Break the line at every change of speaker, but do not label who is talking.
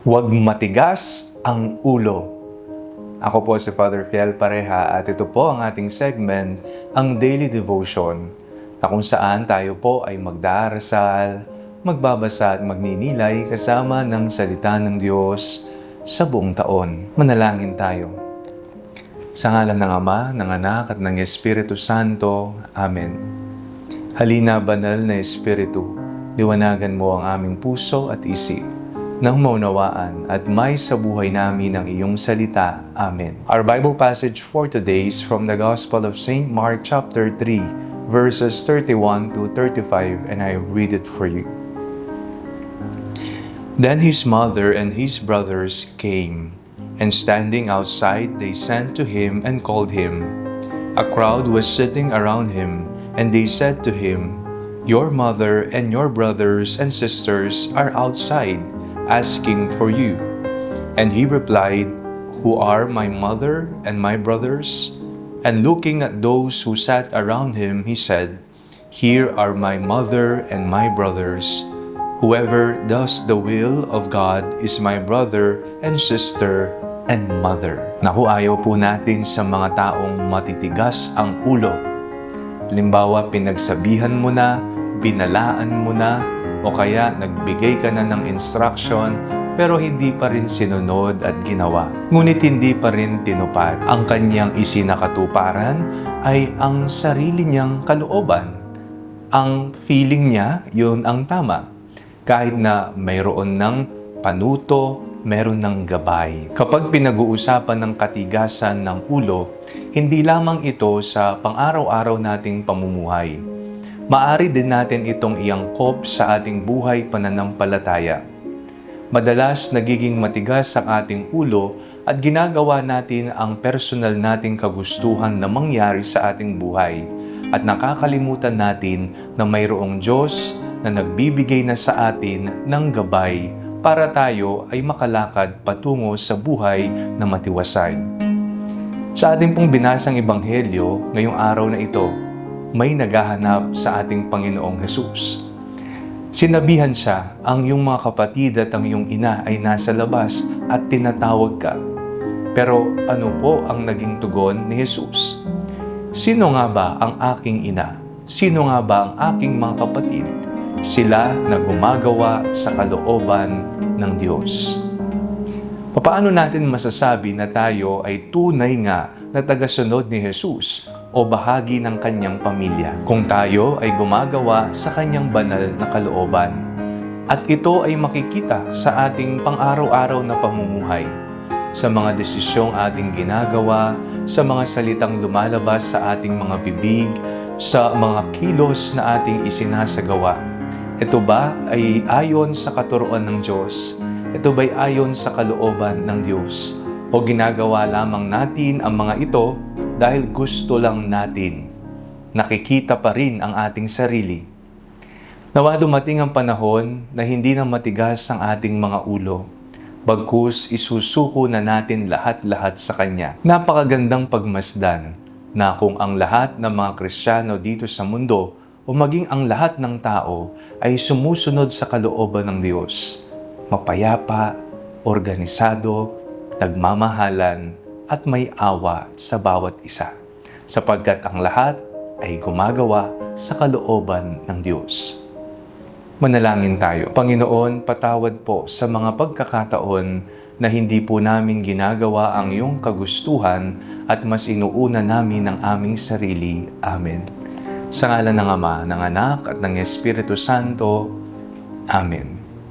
Huwag matigas ang ulo. Ako po si Father Fiel Pareha at ito po ang ating segment, ang Daily Devotion, na kung saan tayo po ay magdarasal, magbabasa at magninilay kasama ng salita ng Diyos sa buong taon. Manalangin tayo. Sa ngalan ng Ama, ng Anak at ng Espiritu Santo. Amen. Halina, banal na Espiritu, liwanagan mo ang aming puso at isip nang maunawaan at may sa buhay namin ang iyong salita. Amen. Our Bible passage for today is from the Gospel of St. Mark chapter 3, verses 31 to 35, and I read it for you. Then his mother and his brothers came, and standing outside they sent to him and called him. A crowd was sitting around him, and they said to him, "Your mother and your brothers and sisters are outside, asking for you." And he replied, "Who are my mother and my brothers?" And looking at those who sat around him, he said, "Here are my mother and my brothers. Whoever does the will of God is my brother and sister and mother." Naku, ayaw po natin sa mga taong matitigas ang ulo. Halimbawa, pinagsabihan mo na, binalaan mo na, o kaya nagbigay ka na ng instruction pero hindi pa rin sinunod at ginawa. Ngunit hindi pa rin tinupad. Ang kanyang isinakatuparan ay ang sarili niyang kalooban. Ang feeling niya, yun ang tama. Kahit na mayroon ng panuto, meron ng gabay. Kapag pinag-uusapan ng katigasan ng ulo, hindi lamang ito sa pang-araw-araw nating pamumuhay. Maari din natin itong iangkop sa ating buhay pananampalataya. Madalas nagiging matigas ang ating ulo at ginagawa natin ang personal nating kagustuhan na mangyari sa ating buhay at nakakalimutan natin na mayroong Diyos na nagbibigay na sa atin ng gabay para tayo ay makalakad patungo sa buhay na matiwasay. Sa ating pong binasang ebanghelyo ngayong araw na ito, may naghahanap sa ating Panginoong Hesus. Sinabihan siya, ang iyong mga kapatid at ang iyong ina ay nasa labas at tinatawag ka. Pero ano po ang naging tugon ni Hesus? Sino nga ba ang aking ina? Sino nga ba ang aking mga kapatid? Sila na gumagawa sa kalooban ng Diyos. Paano natin masasabi na tayo ay tunay nga na tagasunod ni Hesus o bahagi ng kanyang pamilya kung tayo ay gumagawa sa kanyang banal na kalooban? At ito ay makikita sa ating pang-araw-araw na pamumuhay, sa mga desisyong ating ginagawa, sa mga salitang lumalabas sa ating mga bibig, sa mga kilos na ating isinasagawa. Ito ba ay ayon sa katuruan ng Diyos? Ito ba'y ayon sa kalooban ng Diyos? O ginagawa lamang natin ang mga ito dahil gusto lang natin? Nakikita pa rin ang ating sarili. Nawa dumating ang panahon na hindi na matigas ang ating mga ulo. Bagkus isusuko na natin lahat-lahat sa Kanya. Napakagandang pagmasdan na kung ang lahat ng mga Kristiyano dito sa mundo o maging ang lahat ng tao ay sumusunod sa kalooban ng Diyos, mapayapa, organisado, nagmamahalan, at may awa sa bawat isa, sapagkat ang lahat ay gumagawa sa kalooban ng Diyos. Manalangin tayo. Panginoon, patawad po sa mga pagkakataon na hindi po namin ginagawa ang iyong kagustuhan at mas inuuna namin ang aming sarili. Amen. Sa ngalan ng Ama, ng Anak at ng Espiritu Santo. Amen.